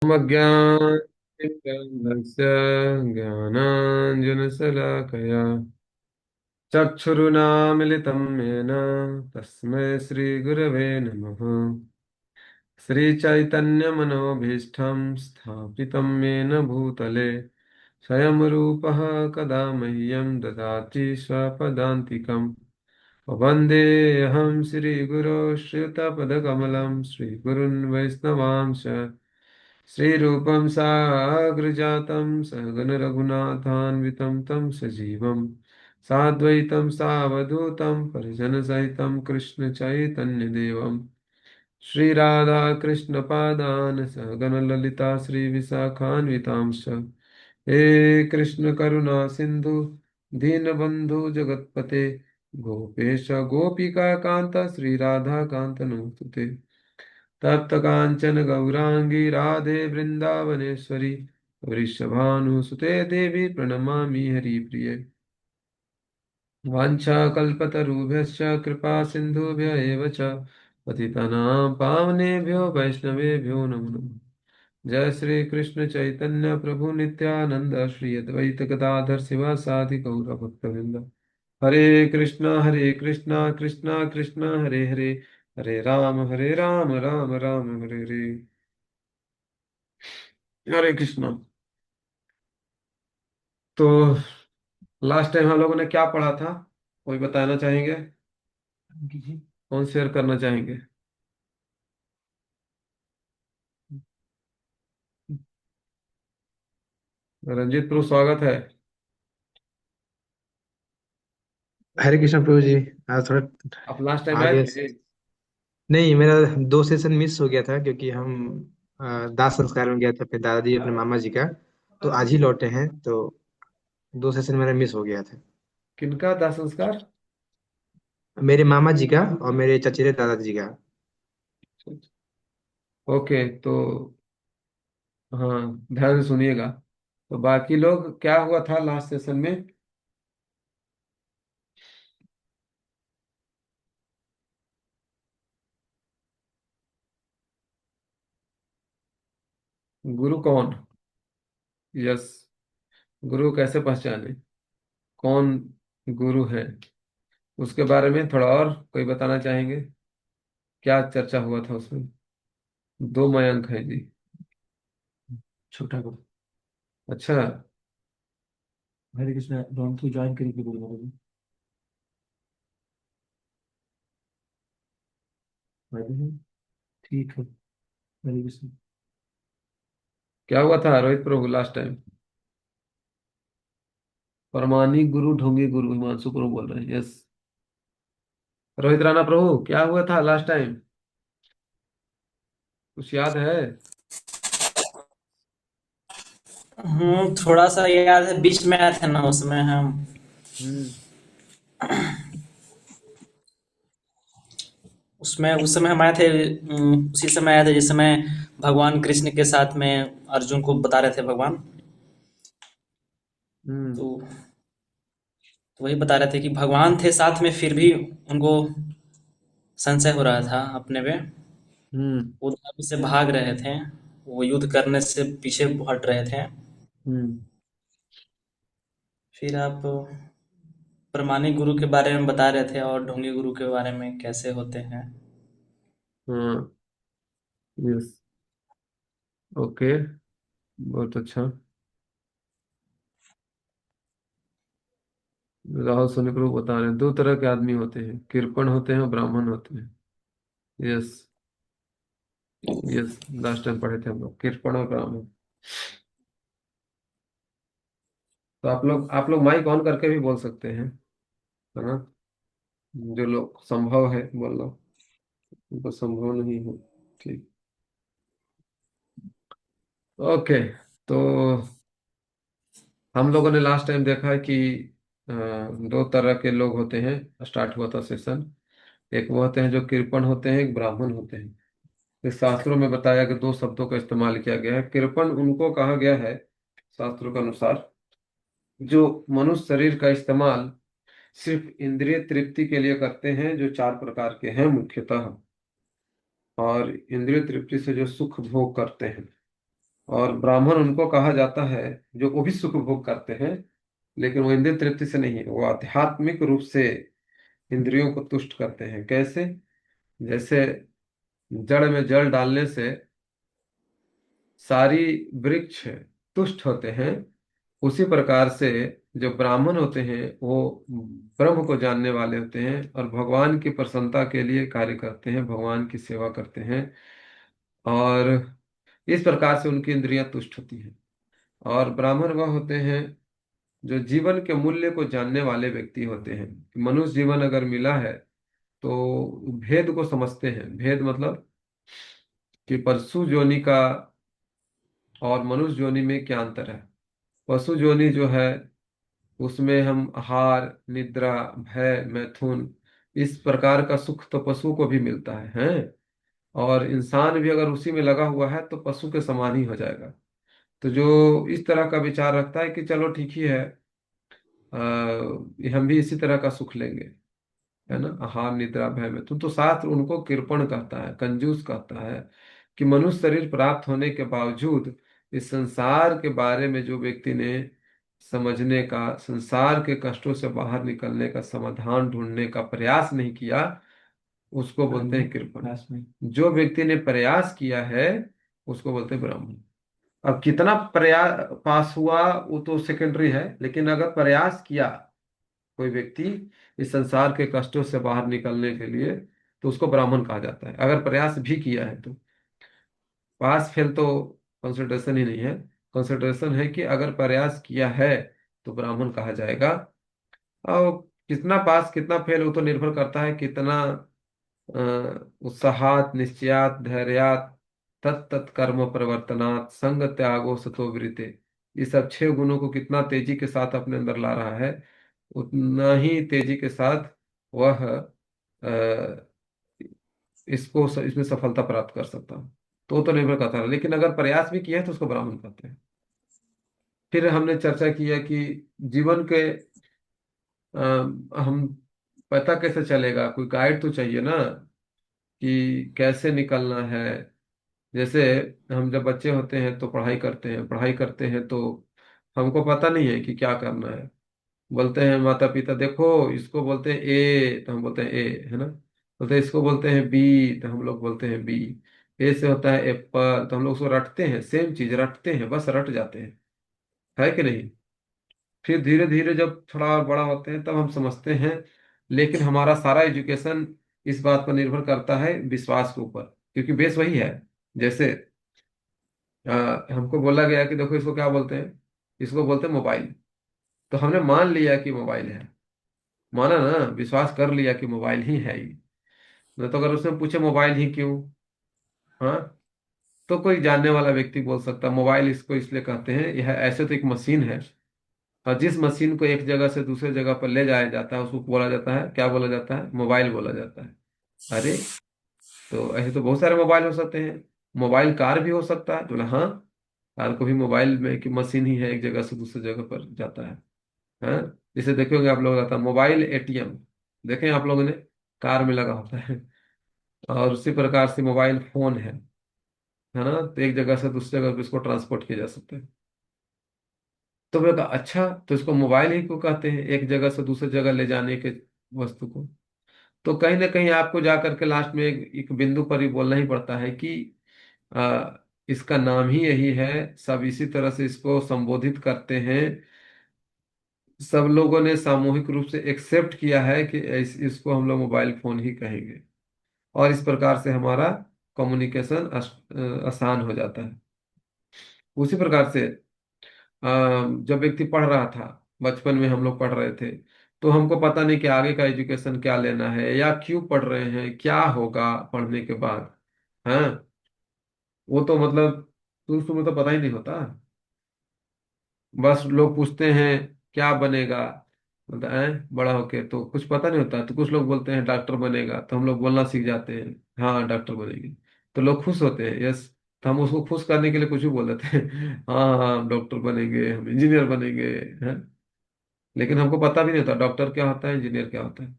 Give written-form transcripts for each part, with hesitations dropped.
ओमज्ञानतिमिरन्धस्य ज्ञानाञ्जनशलाकया चक्षुरुनामिलितं येन तस्मै श्रीगुरवे नमः। श्रीचैतन्यमनोभीष्टं स्थापितं येन भूतले स्वयं रूपः कदा मह्यं ददाति स्वपदान्तिकम्। वन्देऽहं श्रीगुरो श्रियुतपदकमलं श्रीगुरुन् वैष्णवांश श्रीरूपं साग्रजातं सहगण रघुनाथान्वितं तं सजीवं साद्वैतं सावधूतं परिजनसहितं कृष्ण चैतन्यदेवं श्रीराधाकृष्णपादान् सहगण ललिता श्रीविशाखान्वितांश्च हे कृष्ण करुणा सिंधु दीनबंधु जगतपते गोपेश गोपिका कांत श्री राधा कांत नमोस्तुते। तप्त कांचन गौरांगी राधे वृंदावनेश्वरी वृषभानुसुते देवी प्रणमामि हरिप्रिये। वाञ्छाकल्पतरुभ्यश्च कृपा सिन्धुभ्य एव च पतितानां पावनेभ्यो वैष्णवेभ्यो नमो नमः। जय श्री कृष्ण चैतन्य प्रभु नित्यानंद श्री अद्वैत गदाधर शिवासादि गौर भक्तवृंद। हरे कृष्णा कृष्णा कृष्णा हरे हरे, हरे राम राम राम हरे हरे। हरे कृष्णा। तो लास्ट टाइम हम लोगों ने क्या पढ़ा था? कोई बताना चाहेंगे? कौन शेयर करना चाहेंगे? रंजीत प्रभु स्वागत है। हरे कृष्ण प्रभु जी। आज थोड़ा आप लास्ट टाइम आए आगे। थे? नहीं, मेरा 2 सेशन मिस हो गया था क्योंकि हम दाह संस्कार में गया था अपने दादाजी अपने मामा जी का। तो आज ही लौटे हैं, तो 2 सेशन मेरा मिस हो गया था। किनका दाह संस्कार? मेरे मामा जी का और मेरे चचेरे दादाजी का। ओके, तो हाँ, ध्यान से सुनिएगा। तो बाकी लोग क्या हुआ था लास्ट सेशन में? गुरु कौन? यस। गुरु कैसे पहचाने? कौन गुरु है? उसके बारे में थोड़ा और कोई बताना चाहेंगे? क्या चर्चा हुआ था उसमें? दो मयंक है जी। छोटा को। अच्छा। हरे कृष्णा रोहन तू ज्वाइन करेगी बोल रहा हूँ। ठीक है। हरे कृष्ण। क्या हुआ था रोहित प्रभु लास्ट टाइम? परमाणिक गुरु ढोंगी गुरु हिमांशु प्रभु बोल रहे हैं। यस। रोहित राणा प्रभु क्या हुआ था लास्ट टाइम? कुछ याद है? थोड़ा सा याद है, बीच में आए थे ना उसमें हम। हम्म। उसमें उस समय हम आए थे। उसी समय आए थे जिस समय भगवान कृष्ण के साथ में अर्जुन को बता रहे थे भगवान। हम्म। तो वही बता रहे थे कि भगवान थे साथ में, फिर भी उनको संशय हो रहा था अपने पे। हम्म। वो धर्म से भाग रहे थे, वो युद्ध करने से पीछे हट रहे थे। हम्म। फिर आप प्रमाणिक गुरु के बारे में बता रहे थे और ढोंगी गुरु के बारे में कैसे होते हैं। हाँ। यस। ओके। बहुत अच्छा। राहुल सोनी प्रभु बता रहे हैं दो तरह के आदमी होते हैं, कृपण होते हैं और ब्राह्मण होते हैं। यस। यस। लास्ट टाइम पढ़े थे हम लोग कृपण और ब्राह्मण। तो आप लोग माइक ऑन करके भी बोल सकते हैं, है ना? जो लोग संभव है बोल लो, उनको संभव नहीं हो। ठीक। ओके। तो हम लोगों ने लास्ट टाइम देखा है कि दो तरह के लोग होते हैं। स्टार्ट हुआ था सेशन। एक वो होते हैं जो कृपण होते हैं, एक ब्राह्मण होते हैं। इस शास्त्रों में बताया कि दो शब्दों का इस्तेमाल किया गया है। कृपण उनको कहा गया है शास्त्रों के अनुसार जो मनुष्य शरीर का इस्तेमाल सिर्फ इंद्रिय तृप्ति के लिए करते हैं, जो चार प्रकार के हैं मुख्यतः, और इंद्रिय तृप्ति से जो सुख भोग करते हैं। और ब्राह्मण उनको कहा जाता है जो वो भी सुख भोग करते हैं, लेकिन वो इंद्रिय तृप्ति से नहीं, वो आध्यात्मिक रूप से इंद्रियों को तुष्ट करते हैं। कैसे? जैसे जड़ में जल डालने से सारी वृक्ष तुष्ट होते हैं, उसी प्रकार से जो ब्राह्मण होते हैं वो ब्रह्म को जानने वाले होते हैं और भगवान की प्रसन्नता के लिए कार्य करते हैं, भगवान की सेवा करते हैं। और इस प्रकार से उनकी इंद्रियां तुष्ट होती हैं। और ब्राह्मण वह होते हैं जो जीवन के मूल्य को जानने वाले व्यक्ति होते हैं। कि मनुष्य जीवन अगर मिला है तो भेद को समझते हैं। भेद मतलब कि पशु योनि का और मनुष्य योनि में क्या अंतर है। पशु योनि जो है उसमें हम आहार, निद्रा, भय, मैथुन, इस प्रकार का सुख तो पशु को भी मिलता है, हैं? और इंसान भी अगर उसी में लगा हुआ है तो पशु के समान ही हो जाएगा। तो जो इस तरह का विचार रखता है कि चलो ठीक ही है, हम भी इसी तरह का सुख लेंगे, है ना, आहार, निद्रा, भय में तो शास्त्र उनको कृपण कहता है, कंजूस कहता है। कि मनुष्य शरीर प्राप्त होने के बावजूद इस संसार के बारे में जो व्यक्ति ने समझने का, संसार के कष्टों से बाहर निकलने का समाधान ढूंढने का प्रयास नहीं किया, उसको बोलते हैं कृपण। जो व्यक्ति ने प्रयास किया है उसको बोलते हैं ब्राह्मण। अब कितना प्रयास पास हुआ वो तो सेकेंडरी है, लेकिन अगर प्रयास किया कोई व्यक्ति इस संसार के कष्टों से बाहर निकलने के लिए, तो उसको ब्राह्मण कहा जाता है। अगर प्रयास भी किया है तो पास फेल तो कंसिडरेशन ही नहीं है। कंसिडरेशन है कि अगर प्रयास किया है तो ब्राह्मण कहा जाएगा। और कितना पास कितना फेल वो तो निर्भर करता है कितना उत्साहात, निश्चयात, धैर्यात, तत्त कर्म प्रवर्तनात्, संग त्यागो सतो वृते, ये सब 6 गुणों को कितना तेजी के साथ अपने अंदर ला रहा है, उतना ही तेजी के साथ वह इसमें सफलता प्राप्त कर सकता है। तो वो तो निर्भर करता है, लेकिन अगर प्रयास भी किया है तो उसको ब्राह्मण कहते हैं। फिर हमने चर्चा किया कि जीवन के हम पता कैसे चलेगा, कोई गाइड तो चाहिए ना कि कैसे निकलना है। जैसे हम जब बच्चे होते हैं तो पढ़ाई करते हैं तो हमको पता नहीं है कि क्या करना है। बोलते हैं माता पिता, देखो इसको बोलते हैं ए, तो हम बोलते हैं ए, है ना। बोलते हैं इसको बोलते हैं बी, तो हम लोग बोलते हैं बी। ए से होता है एप्पल, तो हम लोग उसको रटते हैं, सेम चीज रटते हैं, बस रट जाते हैं, है कि नहीं। फिर धीरे धीरे जब थोड़ा और बड़ा होते हैं तब हम समझते हैं। लेकिन हमारा सारा एजुकेशन इस बात पर निर्भर करता है विश्वास के ऊपर, क्योंकि बेस वही है। जैसे हमको बोला गया कि देखो इसको क्या बोलते हैं, इसको बोलते हैं मोबाइल। तो हमने मान लिया कि मोबाइल है, माना ना, विश्वास कर लिया कि मोबाइल ही है ही। नहीं तो अगर उसने पूछे मोबाइल ही क्यों, हाँ, तो कोई जानने वाला व्यक्ति बोल सकता मोबाइल इसको इसलिए कहते हैं, यह ऐसे तो एक मशीन है, और जिस मशीन को एक जगह से दूसरे जगह पर ले जाया जाता है उसको बोला जाता है, क्या बोला जाता है, मोबाइल बोला जाता है। अरे, तो ऐसे तो बहुत सारे मोबाइल हो सकते हैं। मोबाइल कार भी हो सकता है, तो बोला हाँ, कार को भी मोबाइल में की मशीन ही है, एक जगह से दूसरी जगह पर जाता है। हाँ, जैसे देखोगे आप लोग आता है मोबाइल एटीएम, देखें आप लोगों ने, कार में लगा होता है। और उसी प्रकार से मोबाइल फोन है ना, तो एक जगह से दूसरी जगह पे इसको ट्रांसपोर्ट किया जा सकता है। तो मैंने कहा अच्छा, तो इसको मोबाइल ही क्यों कहते हैं, एक जगह से दूसरी जगह ले जाने के वस्तु को। तो कहीं ना कहीं आपको जा करके लास्ट में एक बिंदु पर ही बोलना ही पड़ता है कि आ, इसका नाम ही यही है, सब इसी तरह से इसको संबोधित करते हैं। सब लोगों ने सामूहिक रूप से एक्सेप्ट किया है कि इसको हम लोग मोबाइल फोन ही कहेंगे। और इस प्रकार से हमारा कम्युनिकेशन आसान हो जाता है। उसी प्रकार से जब व्यक्ति पढ़ रहा था, बचपन में हम लोग पढ़ रहे थे, तो हमको पता नहीं कि आगे का एजुकेशन क्या लेना है या क्यों पढ़ रहे हैं, क्या होगा पढ़ने के बाद। हाँ, वो तो मतलब शुरू शुरू में तो पता ही नहीं होता। बस लोग पूछते हैं क्या बनेगा, मतलब बड़ा होके, तो कुछ पता नहीं होता। तो कुछ लोग बोलते हैं डॉक्टर बनेगा, तो हम लोग बोलना सीख जाते हैं, हाँ डॉक्टर बनेंगे। तो लोग खुश होते हैं, यस। तो हम उसको खुश करने के लिए कुछ भी बोल देते हैं, हाँ हाँ हम डॉक्टर बनेंगे, हम इंजीनियर बनेंगे, हैं। लेकिन हमको पता भी नहीं होता डॉक्टर क्या होता है, इंजीनियर क्या होता है।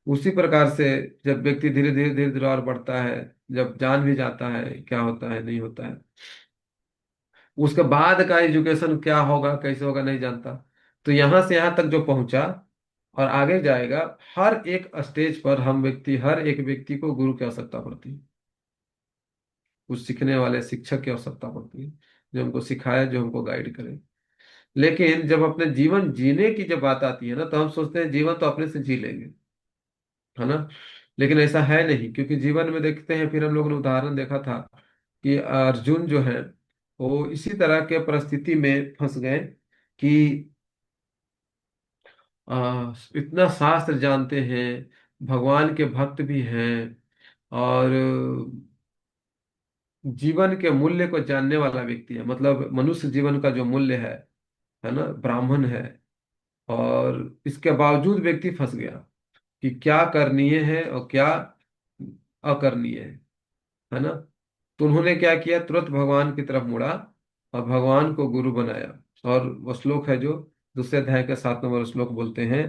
उसी प्रकार से जब व्यक्ति धीरे धीरे धीरे धीरे और बढ़ता है, जब जान भी जाता है क्या होता है नहीं होता है, उसके बाद का एजुकेशन क्या होगा कैसे होगा नहीं जानता। तो यहाँ से यहाँ तक जो पहुंचा और आगे जाएगा, हर एक स्टेज पर हर एक व्यक्ति को गुरु की आवश्यकता पड़ती है। कुछ सीखने वाले शिक्षक की आवश्यकता पड़ती है, जो हमको सिखाए, जो हमको गाइड करे। लेकिन जब अपने जीवन जीने की जब बात आती है ना, तो हम सोचते हैं जीवन तो अपने से जी लेंगे, है ना। लेकिन ऐसा है नहीं, क्योंकि जीवन में देखते हैं, फिर हम लोगों ने उदाहरण देखा था कि अर्जुन जो है वो इसी तरह के परिस्थिति में फंस गए कि इतना शास्त्र जानते हैं, भगवान के भक्त भी हैं, और जीवन के मूल्य को जानने वाला व्यक्ति है, मतलब मनुष्य जीवन का जो मूल्य है ना, ब्राह्मण है। और इसके बावजूद व्यक्ति फंस गया कि क्या करनीय है और क्या अकरणीय है ना। तो उन्होंने क्या किया, तुरंत भगवान की तरफ मुड़ा और भगवान को गुरु बनाया। और वो श्लोक है जो दूसरे अध्याय के 7 नंबर श्लोक बोलते हैं,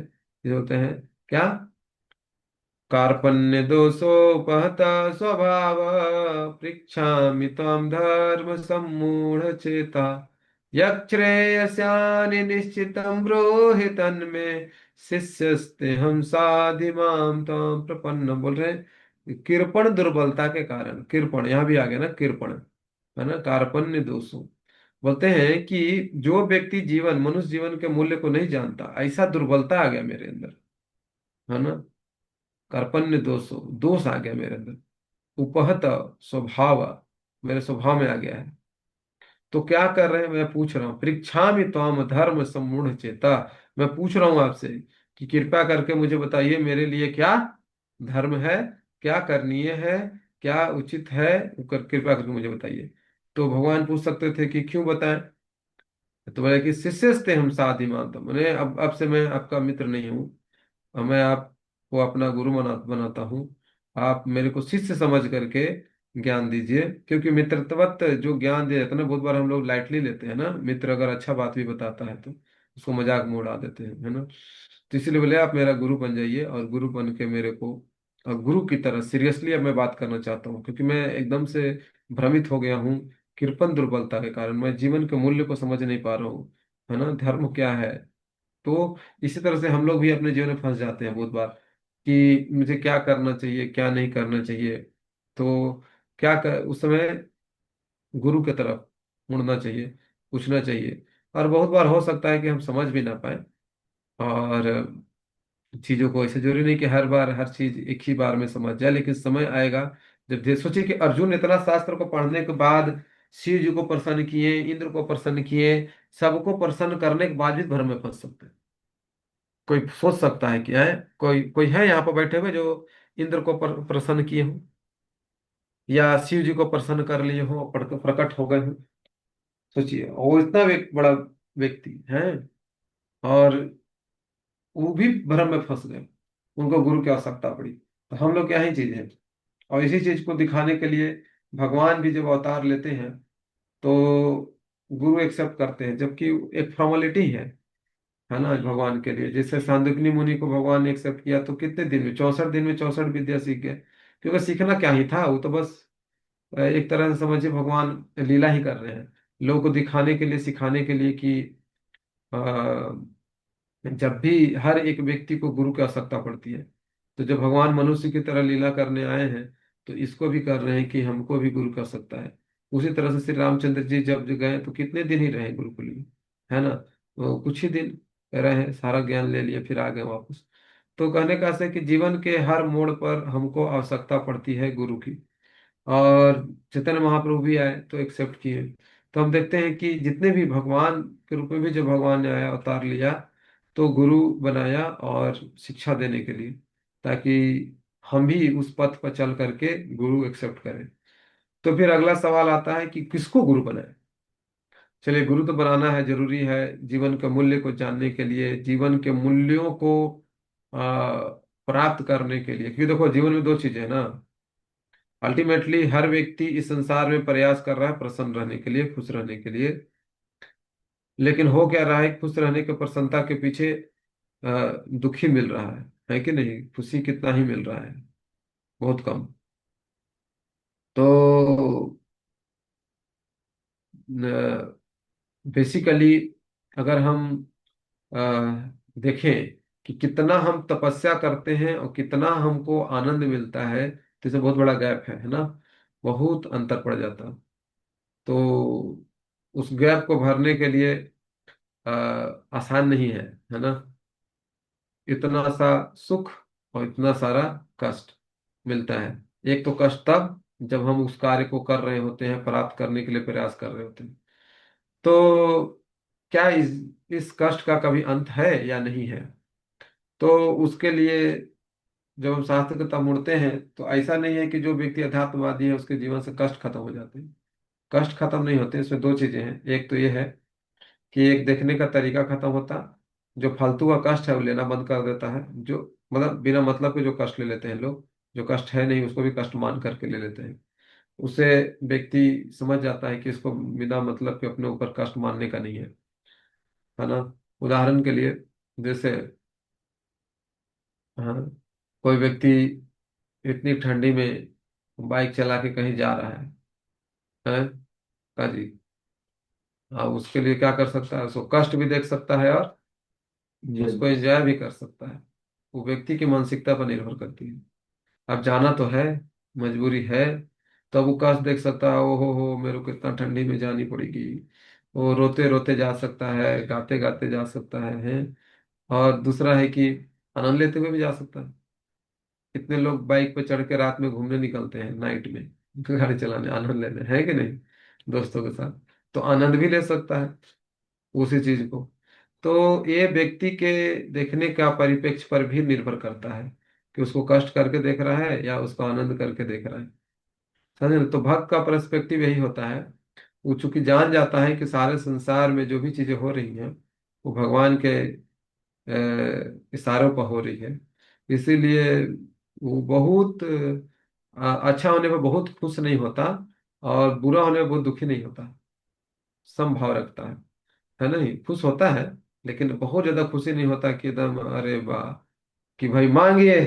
ये होते हैं क्या, कार्पण्य दोषोपहत स्वभाव, पृच्छामि त्वां धर्म सम्मूढ़ चेता, यच्छ्रेयस्यानि निश्चितं ब्रूहि तन्मे, शिष्यस्ते हम साधि माम त्वां प्रपन्न। बोल रहे हैं कृपण दुर्बलता के कारण, कृपण यहाँ भी आ गया ना, कृपण है ना, कार्पण्य दोषों। बोलते हैं कि जो व्यक्ति जीवन मनुष्य जीवन के मूल्य को नहीं जानता, ऐसा दुर्बलता आ गया मेरे अंदर, है ना। कार्पण्य दोषो, दोष आ गया मेरे अंदर। उपहत स्वभाव, मेरे स्वभाव में आ गया है। तो क्या कर रहे हैं, मैं पूछ रहा हूँ, परीक्षा में त्वाम धर्म सम्मूढ़ चेता। मैं पूछ रहा हूँ आपसे कि कृपया करके मुझे बताइए मेरे लिए क्या धर्म है, क्या करनीय है, क्या उचित है, कृपया करके मुझे बताइए। तो भगवान पूछ सकते थे कि क्यों बताएं। तो बोले कि शिष्यस्ते हम साधि मानता, मैंने अब से मैं आपका मित्र नहीं हूँ, और मैं आपको अपना गुरु बनाता हूँ। आप मेरे को शिष्य समझ करके ज्ञान दीजिए, क्योंकि मित्रवत जो ज्ञान दिया जाता है ना, बहुत बार हम लोग लाइटली लेते हैं ना, मित्र अगर अच्छा बात भी बताता है तो उसको मजाक में उड़ा देते हैं, है ना। तो इसीलिए बोले आप मेरा गुरु बन जाइए, और गुरु बन के मेरे को और गुरु की तरह सीरियसली अब मैं बात करना चाहता हूँ, क्योंकि मैं एकदम से भ्रमित हो गया हूँ। कृपण दुर्बलता के कारण मैं जीवन के मूल्य को समझ नहीं पा रहा हूँ, है ना, धर्म क्या है। तो इसी तरह से हम लोग भी अपने जीवन में फंस जाते हैं बहुत बार, कि मुझे क्या करना चाहिए, क्या नहीं करना चाहिए। तो उस समय गुरु की तरफ मुड़ना चाहिए, पूछना चाहिए। और बहुत बार हो सकता है कि हम समझ भी ना पाए, और चीजों को, ऐसे जरूरी नहीं कि हर बार हर चीज एक ही बार में समझ जाए, लेकिन समय आएगा जब सोचिए कि अर्जुन इतना शास्त्र को पढ़ने के बाद शिव जी को प्रसन्न किए, इंद्र को प्रसन्न किए, सबको प्रसन्न करने के बाद भी भ्रम में फंस सकते हैं। कोई सोच सकता है कि है, कोई कोई है यहाँ पर बैठे हुए जो इंद्र को प्रसन्न किए हो, या शिव जी को प्रसन्न कर लिए हो, प्रकट हो गए हो। सोचिए, वो इतना बड़ा व्यक्ति है, और वो भी भ्रम में फंस गए, उनको गुरु की आवश्यकता पड़ी। तो हम लोग क्या ही चीज है। और इसी चीज को दिखाने के लिए भगवान भी जब अवतार लेते हैं, तो गुरु एक्सेप्ट करते हैं, जबकि एक फॉर्मेलिटी है ना भगवान के लिए। जैसे सांदीपनि मुनि को भगवान ने एक्सेप्ट किया, तो कितने दिन में, 64 दिन में 64 विद्या सीख गए, क्योंकि सीखना क्या ही था, वो तो बस एक तरह से समझिए भगवान लीला ही कर रहे हैं, लोगों को दिखाने के लिए, सिखाने के लिए कि जब भी हर एक व्यक्ति को गुरु की आवश्यकता पड़ती है। तो जब भगवान मनुष्य की तरह लीला करने आए हैं, तो इसको भी कर रहे हैं कि हमको भी गुरु की आवश्यकता है। उसी तरह से श्री रामचंद्र जी जब गए तो कितने दिन ही रहे गुरुकुल में, है ना। वो कुछ ही दिन रहे, सारा ज्ञान ले लिए, फिर आ गए वापस। तो कहने का आशय है कि जीवन के हर मोड़ पर हमको आवश्यकता पड़ती है गुरु की। और चैतन्य महाप्रभु भी आए तो एक्सेप्ट किए। तो हम देखते हैं कि जितने भी भगवान के रूप में भी जब भगवान ने आया, अवतार लिया, तो गुरु बनाया और शिक्षा देने के लिए, ताकि हम भी उस पथ पर चल करके गुरु एक्सेप्ट करें। तो फिर अगला सवाल आता है कि किसको गुरु बनाए। चलिए, गुरु तो बनाना है, जरूरी है जीवन के मूल्य को जानने के लिए, जीवन के मूल्यों को प्राप्त करने के लिए। क्योंकि देखो, जीवन में दो चीजें हैं ना, अल्टीमेटली हर व्यक्ति इस संसार में प्रयास कर रहा है प्रसन्न रहने के लिए, खुश रहने के लिए। लेकिन हो क्या रहा है, खुश रहने के प्रसन्नता के पीछे दुखी मिल रहा है कि नहीं, खुशी कितना ही मिल रहा है, बहुत कम। तो बेसिकली अगर हम अ, देखें कि कितना हम तपस्या करते हैं और कितना हमको आनंद मिलता है, तो इसमें बहुत बड़ा गैप है ना। बहुत अंतर पड़ जाता। तो उस गैप को भरने के लिए अ, आसान नहीं है ना। इतना सा सुख और इतना सारा कष्ट मिलता है। एक तो कष्ट तब जब हम उस कार्य को कर रहे होते हैं, प्राप्त करने के लिए प्रयास कर रहे होते हैं। तो क्या इस कष्ट का कभी अंत है या नहीं है? तो उसके लिए जब हम शास्त्र की तरफ मुड़ते हैं, तो ऐसा नहीं है कि जो व्यक्ति अध्यात्मवादी है उसके जीवन से कष्ट खत्म हो जाते हैं। कष्ट खत्म नहीं होते। इसमें दो चीजें हैं। एक तो ये है कि एक देखने का तरीका खत्म होता। जो फालतू का कष्ट है वो लेना बंद कर देता है। जो मतलब बिना मतलब के जो कष्ट ले लेते हैं लोग, जो कष्ट है नहीं उसको भी कष्ट मान करके ले लेते हैं। उससे व्यक्ति समझ जाता है कि इसको बिना मतलब के अपने ऊपर कष्ट मानने का नहीं है ना। उदाहरण के लिए, जैसे हाँ, कोई व्यक्ति इतनी ठंडी में बाइक चला के कहीं जा रहा है का जी। हाँ, उसके लिए क्या कर सकता है? उसको कष्ट भी देख सकता है और उसको एंजॉय भी कर सकता है। वो व्यक्ति की मानसिकता पर निर्भर करती है। अब जाना तो है, मजबूरी है, तो अब वो कष्ट देख सकता है। ओ हो, मेरे को कितना ठंडी में जानी पड़ेगी। वो रोते रोते जा सकता है, गाते गाते जा सकता है। और दूसरा है कि आनंद लेते हुए भी जा सकता है। कितने लोग बाइक पे चढ़ के रात में घूमने निकलते हैं, नाइट में गाड़ी चलाने, आनंद लेने, है कि नहीं, दोस्तों के साथ। तो आनंद भी ले सकता है उसी चीज को। तो ये व्यक्ति के देखने का परिप्रेक्ष्य पर भी निर्भर करता है कि उसको कष्ट करके देख रहा है या उसको आनंद करके देख रहा है। समझे ना? तो भक्त का पर्सपेक्टिव यही होता है। वो चूंकि जान जाता है कि सारे संसार में जो भी चीजें हो रही हैं वो भगवान के इशारों पर हो रही है। इसीलिए वो बहुत अच्छा होने पर बहुत खुश नहीं होता और बुरा होने पर बहुत दुखी नहीं होता। समभाव रखता है नहीं, खुश होता है लेकिन बहुत ज्यादा खुशी नहीं होता कि एकदम अरे वाह, कि भाई मांगिए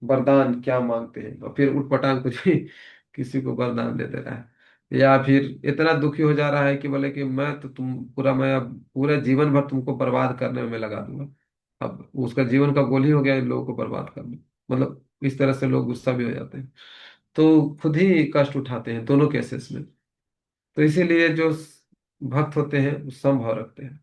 वरदान, क्या मांगते हैं, और फिर उठपटांग कुछ भी किसी को वरदान दे दे रहा है। या फिर इतना दुखी हो जा रहा है कि बोले कि मैं तो मैं अब पूरे जीवन भर तुमको बर्बाद करने में मैं लगा दूंगा। अब उसका जीवन का गोल ही हो गया इन लोगों को बर्बाद करना। मतलब इस तरह से लोग गुस्सा भी हो जाते हैं। तो खुद ही कष्ट उठाते हैं दोनों केसेस में। तो इसीलिए जो भक्त होते हैं वो समभाव रखते हैं।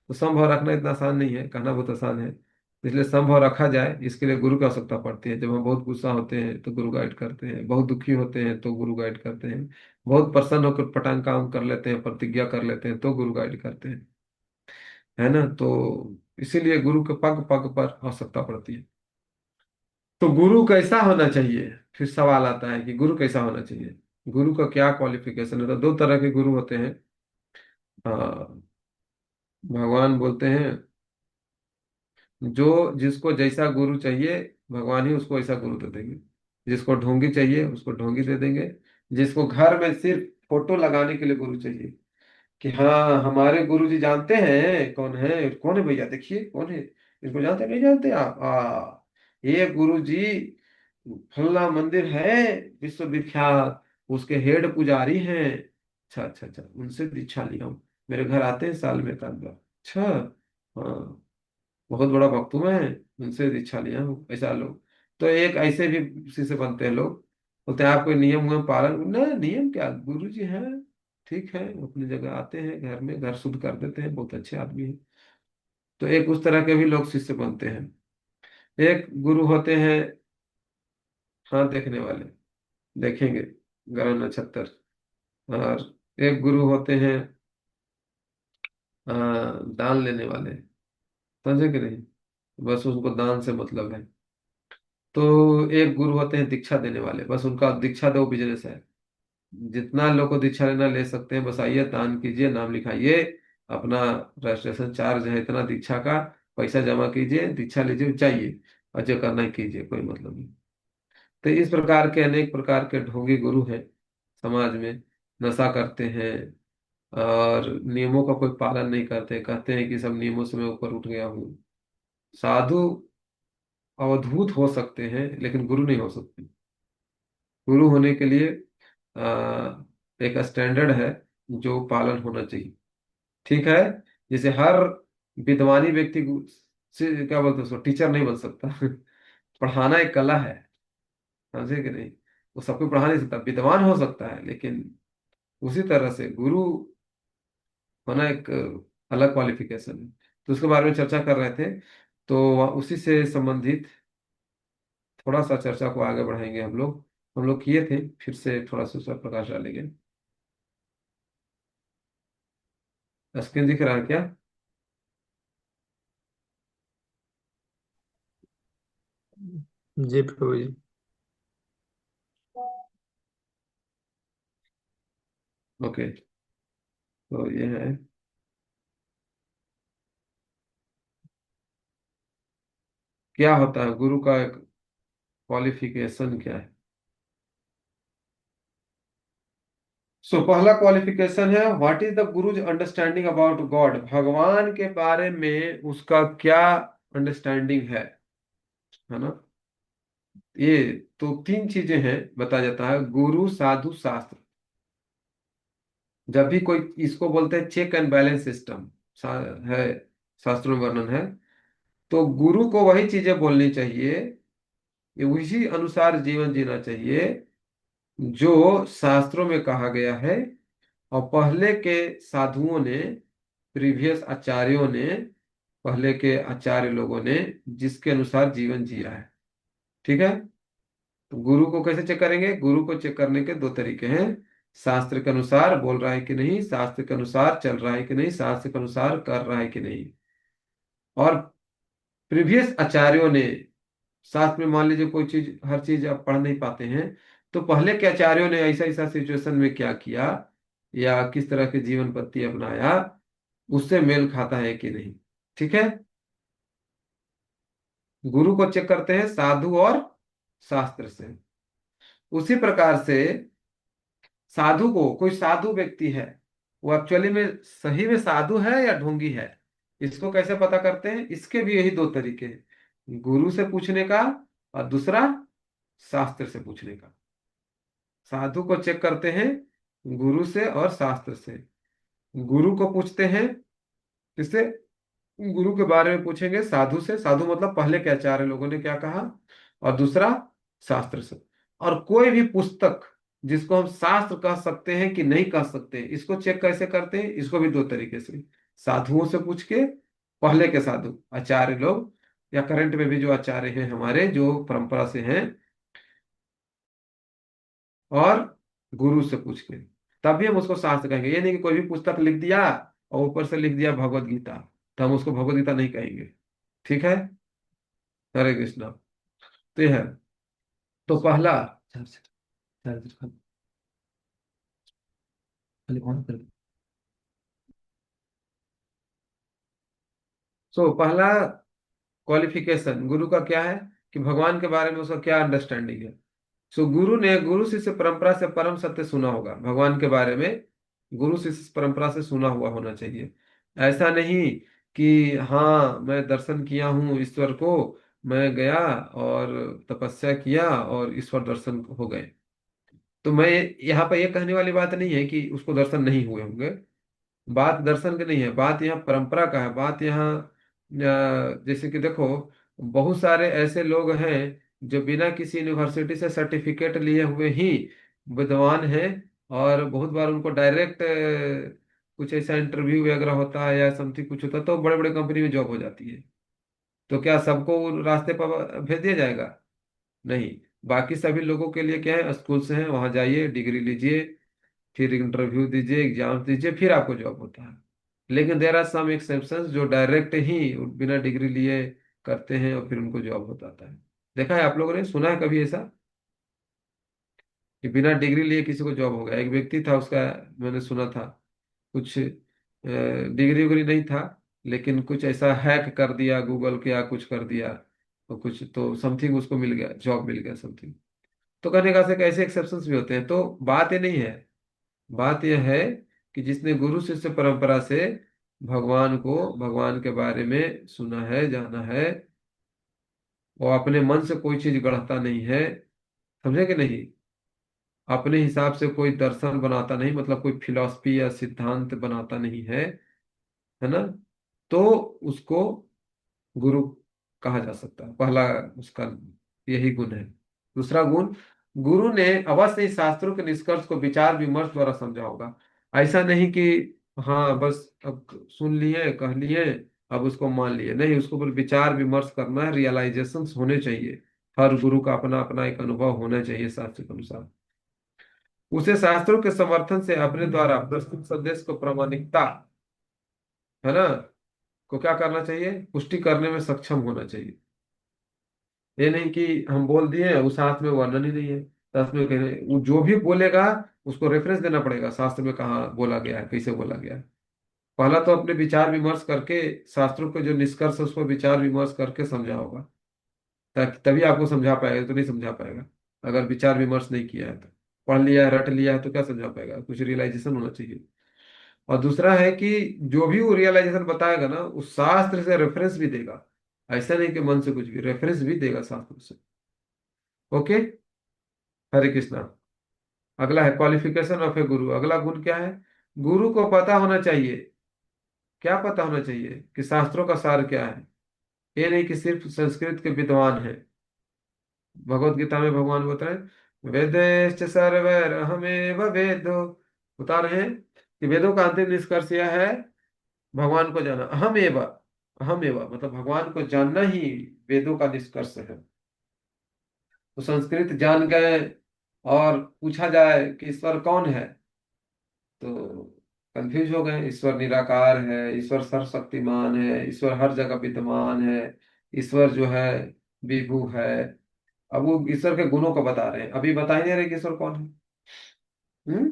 तो समभाव रखना इतना आसान नहीं है, कहना बहुत आसान है। इसलिए समभाव रखा जाए इसके लिए गुरु की आवश्यकता पड़ती है। जब हम बहुत गुस्सा होते हैं तो गुरु गाइड करते हैं, बहुत दुखी होते हैं तो गुरु गाइड करते हैं, बहुत प्रसन्न होकर पटांग काम कर लेते हैं, प्रतिज्ञा कर लेते हैं तो गुरु गाइड करते हैं, है ना। तो इसीलिए गुरु के पग पग पर आवश्यकता पड़ती है। तो गुरु कैसा होना चाहिए? फिर सवाल आता है कि गुरु कैसा होना चाहिए। गुरु का क्या क्वालिफिकेशन है? तो दो तरह के गुरु होते हैं। हाँ, भगवान बोलते हैं जो जिसको जैसा गुरु चाहिए भगवान ही उसको ऐसा गुरु दे देंगे। जिसको ढोंगी चाहिए उसको ढोंगी दे देंगे। जिसको घर में सिर्फ फोटो लगाने के लिए गुरु चाहिए कि हाँ हमारे गुरु जी जानते हैं कौन है भैया, देखिए कौन है, इसको जानते नहीं जानते आप? ये गुरु जी फल्ला मंदिर है विश्व विख्यात, उसके हेड पुजारी हैं। अच्छा अच्छा अच्छा, उनसे दीक्षा लिया हूँ, मेरे घर आते हैं साल में एक आध बार। अच्छा, हाँ, बहुत बड़ा भक्त हूं मैं, उनसे दीक्षा लिया हूँ, ऐसा लोग। तो एक ऐसे भी उसी से बनते हैं लोग। बोलते हैं आप कोई नियम हुए पालन ना, नियम क्या, गुरु जी हैं, ठीक है, अपनी जगह आते हैं, घर में घर शुद्ध कर देते हैं, बहुत अच्छे आदमी हैं। तो एक उस तरह के भी लोग शिष्य बनते हैं। एक गुरु होते हैं हाथ देखने वाले, देखेंगे ग्रह नक्षत्र। और एक गुरु होते हैं दान लेने वाले, समझे कि नहीं, बस उनको दान से मतलब है। तो एक गुरु होते हैं दीक्षा देने वाले, बस उनका दीक्षा दो बिजनेस है। जितना लोग को दीक्षा लेना ले सकते हैं, बस आइए दान कीजिए, नाम लिखाइए, अपना रजिस्ट्रेशन चार्ज है इतना दीक्षा का, पैसा जमा कीजिए, दीक्षा लीजिए, चाहिए, और जो करना है कीजिए, कोई मतलब नहीं। तो इस प्रकार के अनेक प्रकार के ढोंगी गुरु हैं समाज में। नशा करते हैं और नियमों का कोई पालन नहीं करते, कहते हैं कि सब नियमों से मैं ऊपर उठ गया हूँ। साधु अवधूत हो सकते हैं लेकिन गुरु नहीं हो सकते। गुरु होने के लिए एक स्टैंडर्ड है। जो पालन होना चाहिए। ठीक है। जैसे हर विद्वानी व्यक्ति से क्या बोलते हैं उसको टीचर नहीं बन सकता। पढ़ाना एक कला है, समझे कि नहीं। वो सबको पढ़ा नहीं सकता, विद्वान हो सकता है, लेकिन उसी तरह से गुरु होना एक अलग क्वालिफिकेशन है। तो उसके बारे में चर्चा कर रहे थे। तो उसी से संबंधित थोड़ा सा चर्चा को आगे बढ़ाएंगे हम लोग। हम लोग किए थे, फिर से थोड़ा सा उस पर प्रकाश डालेंगे। स्क्रीन दिख रहा है क्या? जी प्रभु जी। ओके। तो ये है, क्या होता है गुरु का एक क्वालिफिकेशन क्या है। सो पहला क्वालिफिकेशन है, what is the guru's understanding about God. भगवान के बारे में उसका क्या अंडरस्टैंडिंग है ना। ये तो तीन चीजें हैं बताया जाता है, गुरु साधु शास्त्र। जब भी कोई, इसको बोलते हैं चेक एंड बैलेंस सिस्टम है, शास्त्रों में वर्णन है। तो गुरु को वही चीजें बोलनी चाहिए, ये उसी अनुसार जीवन जीना चाहिए जो शास्त्रों में कहा गया है। और पहले के साधुओं ने, प्रीवियस आचार्यों ने, पहले के आचार्य लोगों ने जिसके अनुसार जीवन जिया है। ठीक है। तो गुरु को कैसे चेक करेंगे? गुरु को चेक करने के दो तरीके हैं, शास्त्र के अनुसार बोल रहा है कि नहीं, शास्त्र के अनुसार चल रहा है कि नहीं, शास्त्र के अनुसार कर रहा है कि नहीं। और प्रीवियस आचार्यों ने, शास्त्र में मान लीजिए कोई चीज, हर चीज आप पढ़ नहीं पाते हैं, तो पहले के आचार्यों ने ऐसा ऐसा सिचुएशन में क्या किया या किस तरह के जीवन पद्धति अपनाया, उससे मेल खाता है कि नहीं। ठीक है। गुरु को चेक करते हैं साधु और शास्त्र से। उसी प्रकार से साधु को, कोई साधु व्यक्ति है, वो एक्चुअली में सही में साधु है या ढोंगी है, इसको कैसे पता करते हैं? इसके भी यही दो तरीके हैं, गुरु से पूछने का और दूसरा शास्त्र से पूछने का। साधु को चेक करते हैं गुरु से और शास्त्र से। गुरु को पूछते हैं किससे? गुरु के बारे में पूछेंगे साधु से, साधु मतलब पहले के आचार्य लोगों ने क्या कहा। और दूसरा शास्त्र से। और कोई भी पुस्तक जिसको हम शास्त्र कह सकते हैं कि नहीं कह सकते, इसको चेक कैसे करते हैं? इसको भी दो तरीके से, साधुओं से पूछ के, पहले के साधु आचार्य लोग या करंट में भी जो आचार्य हैं हमारे जो परंपरा से हैं, और गुरु से पूछ के, तभी हम उसको शास्त्र कहेंगे। ये नहीं कि कोई भी पुस्तक लिख दिया और ऊपर से लिख दिया भगवत गीता, तो हम उसको भगवत गीता नहीं कहेंगे। ठीक है। हरे कृष्णा। तो ये है। तो पहला, सो पहला क्वालिफिकेशन गुरु का क्या है कि भगवान के बारे में उसका क्या अंडरस्टैंडिंग है। सो गुरु ने गुरु शिष्य परंपरा से परम सत्य सुना होगा, भगवान के बारे में गुरु शिष्य परंपरा से सुना हुआ होना चाहिए। ऐसा नहीं कि हाँ मैं दर्शन किया हूँ ईश्वर को, मैं गया और तपस्या किया और ईश्वर दर्शन हो गए। तो मैं यहाँ पर ये कहने वाली बात नहीं है कि उसको दर्शन नहीं हुए होंगे। बात दर्शन की नहीं है, बात यहाँ परंपरा का है। बात यहाँ जैसे कि देखो, बहुत सारे ऐसे लोग हैं जो बिना किसी यूनिवर्सिटी से सर्टिफिकेट लिए हुए ही विद्वान हैं। और बहुत बार उनको डायरेक्ट कुछ ऐसा इंटरव्यू वगैरह होता है या समथिंग कुछ होता है तो बड़े बड़े कंपनी में जॉब हो जाती है। तो क्या सबको वो रास्ते पर भेज दिया जाएगा? नहीं। बाकी सभी लोगों के लिए क्या है, स्कूल से हैं, वहां जाइए, डिग्री लीजिए, फिर इंटरव्यू दीजिए, एग्जाम दीजिए, फिर आपको जॉब होता है। लेकिन देर आर सम एक्सेप्शंस जो डायरेक्ट ही बिना डिग्री लिए करते हैं और फिर उनको जॉब हो जाता है। देखा है आप लोगों ने, सुना है कभी ऐसा कि बिना डिग्री लिए किसी को जॉब हो गया? एक व्यक्ति था, उसका मैंने सुना था, कुछ डिग्री उग्री नहीं था, लेकिन कुछ ऐसा हैक कर दिया गूगल के या कुछ कर दिया, तो कुछ तो समथिंग उसको मिल गया, जॉब मिल गया समथिंग। तो कहने का से ऐसे एक्सेप्शंस भी होते हैं। तो बात ये नहीं है, बात यह है कि जिसने गुरु शिष्य परंपरा से भगवान को, भगवान के बारे में सुना है, जाना है, वो अपने मन से कोई चीज गढ़ता नहीं है। समझे कि नहीं? अपने हिसाब से कोई दर्शन बनाता नहीं, मतलब कोई फिलॉसफी या सिद्धांत बनाता नहीं है ना, तो उसको गुरु कहा जा सकता है। पहला उसका यही गुण है। दूसरा गुण, गुरु ने अवश्य ही शास्त्रों के निष्कर्ष को विचार विमर्श द्वारा समझा होगा। ऐसा नहीं कि हाँ बस अब सुन लिए कह लिए अब उसको मान लिए, नहीं, उसको पर विचार विमर्श करना है, रियलाइजेशन होने चाहिए। हर गुरु का अपना अपना एक अनुभव होना चाहिए शास्त्र के अनुसार। उसे शास्त्रों के समर्थन से अपने द्वारा प्रस्तुत संदेश को प्रामाणिकता, है ना, को क्या करना चाहिए, पुष्टि करने में सक्षम होना चाहिए। ये नहीं कि हम बोल दिए उस शास्त्र में वर्णन ही नहीं है, शास्त्र में कहने वो जो भी बोलेगा उसको रेफरेंस देना पड़ेगा, शास्त्र में कहाँ बोला गया है, कैसे बोला गया है। पहला तो अपने विचार विमर्श करके शास्त्रों के जो निष्कर्ष है उसको विचार विमर्श करके समझा होगा, ताकि तभी आपको समझा पाएगा, तो नहीं समझा पाएगा अगर विचार विमर्श नहीं किया है तो। पढ़ लिया है रट लिया है तो क्या समझा पाएगा, कुछ रियलाइजेशन होना चाहिए। और दूसरा है कि जो भी वो रियलाइजेशन बताएगा ना उस शास्त्र से रेफरेंस भी देगा, ऐसा नहीं कि मन से कुछ भी, रेफरेंस भी देगा शास्त्र से। ओके। हरे कृष्णा। अगला है क्वालिफिकेशन ऑफ ए गुरु। अगला गुण क्या है, गुरु को पता होना चाहिए। क्या पता होना चाहिए कि शास्त्रों का सार क्या है। ये नहीं कि सिर्फ संस्कृत के विद्वान है। भगवत गीता में भगवान बता रहे हैं वेदेश्च सर्वैरहमेव वेदो, बता रहे हैं कि वेदों का अंतिम निष्कर्ष यह है भगवान को जाना। अहम एव मतलब भगवान को जानना ही वेदों का निष्कर्ष है। तो संस्कृत जान गए और पूछा जाए कि ईश्वर कौन है तो कंफ्यूज हो गए। ईश्वर निराकार है, ईश्वर सर्वशक्तिमान है, ईश्वर हर जगह विद्यमान है, ईश्वर जो है विभु है। अब वो ईश्वर के गुणों को बता रहे हैं, अभी बता ही नहीं रहे कि ईश्वर कौन है। हम्म।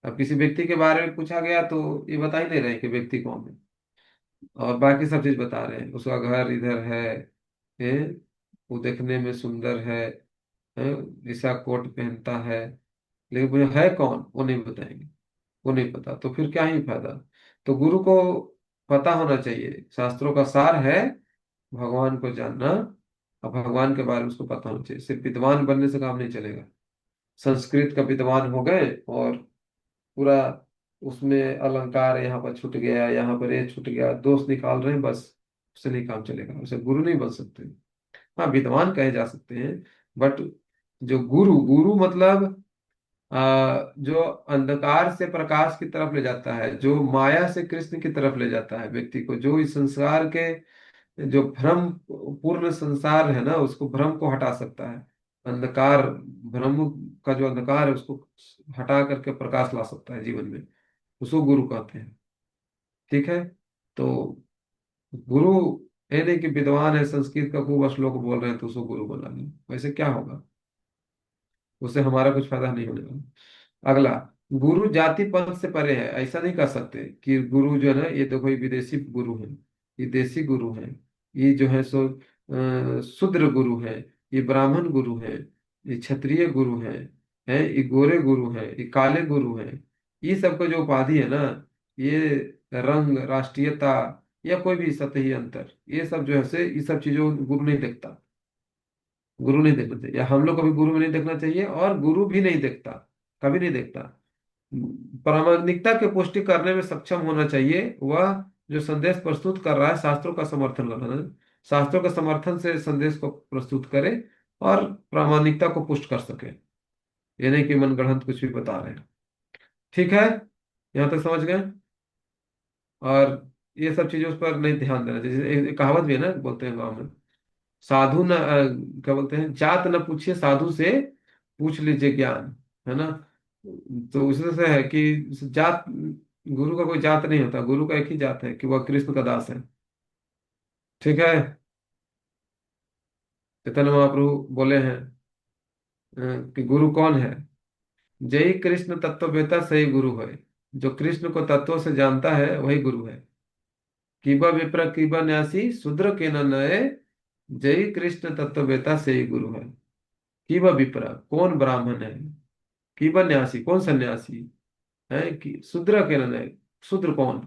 अब किसी व्यक्ति के बारे में पूछा गया तो ये बता ही नहीं रहे कि व्यक्ति कौन है, और बाकी सब चीज बता रहे हैं। उसका घर इधर है, वो देखने में सुंदर है, ऐसा कोट पहनता है, लेकिन मुझे है कौन वो नहीं बताएंगे, वो नहीं पता तो फिर क्या ही फायदा। तो गुरु को पता होना चाहिए, शास्त्रों का सार है भगवान को जानना, और भगवान के बारे में उसको पता होना चाहिए। सिर्फ विद्वान बनने से काम नहीं चलेगा। संस्कृत का विद्वान हो गए और पूरा उसमें अलंकार यहाँ पर छूट गया, यहाँ पर ये छूट गया, दोष निकाल रहे हैं बस, उससे नहीं काम चलेगा, उसे गुरु नहीं बन सकते। हाँ विद्वान कहे जा सकते हैं, बट जो गुरु, गुरु मतलब जो अंधकार से प्रकाश की तरफ ले जाता है, जो माया से कृष्ण की तरफ ले जाता है व्यक्ति को, जो इस संसार के जो भ्रम पूर्ण संसार है ना उसको, भ्रम को हटा सकता है। अंधकार, भ्रम का जो अंधकार है उसको हटा करके प्रकाश ला सकता है जीवन में, उसको गुरु कहते हैं। ठीक है। तो गुरु ये नहीं कि विद्वान है संस्कृत का खूब श्लोक बोल रहे हैं तो उसको गुरु बना लें, वैसे क्या होगा, उससे हमारा कुछ फायदा नहीं होने वाला। अगला, गुरु जाति पंथ से परे है। ऐसा नहीं कर सकते कि गुरु जो है ना, ये देखो ये विदेशी गुरु हैं, ये देसी गुरु हैं, ये जो है सो शूद्र गुरु हैं, ये ब्राह्मण गुरु हैं, ये क्षत्रिय गुरु हैं, ये गोरे गुरु हैं, ये काले गुरु हैं। ये सबका जो उपाधि है ना, ये रंग, राष्ट्रीयता या कोई भी सतही अंतर, ये सब जो है से ये सब चीजों गुरु नहीं देखता। गुरु नहीं देखना चाहिए, या हम लोग को भी गुरु में नहीं देखना चाहिए, और गुरु भी नहीं देखता, कभी नहीं देखता। प्रामाणिकता की पुष्टि करने में सक्षम होना चाहिए वह जो संदेश प्रस्तुत कर रहा है, शास्त्रों का समर्थन करना है, शास्त्रों के समर्थन से संदेश को प्रस्तुत करे और प्रामाणिकता को पुष्ट कर सके। ये नहीं कि मनगढ़ंत कुछ भी बता रहे हैं। ठीक है, यहाँ तक समझ गए। और ये सब चीजों पर नहीं ध्यान देना चाहिए। एक कहावत भी है ना, बोलते हैं गाँव में, साधु न क्या बोलते हैं, जात न पूछिए साधु से, पूछ लीजिए ज्ञान, है ना। तो उसमें से है कि जात, गुरु का कोई जात नहीं होता, गुरु का एक ही जात है कि वह कृष्ण का दास है। ठीक है। चैतन्य महाप्रभु बोले हैं कि गुरु कौन है, जय कृष्ण तत्ववेता सही गुरु है। जो कृष्ण को तत्व से जानता है वही गुरु है। कीबा विप्र कीबा न्यासी शूद्र के न नए, जय कृष्ण तत्ववेता सही गुरु है। कीबा विप्र कौन ब्राह्मण है, कीबा न्यासी कौन सन्यासी है, कि शूद्र के न नए, शूद्र कौन।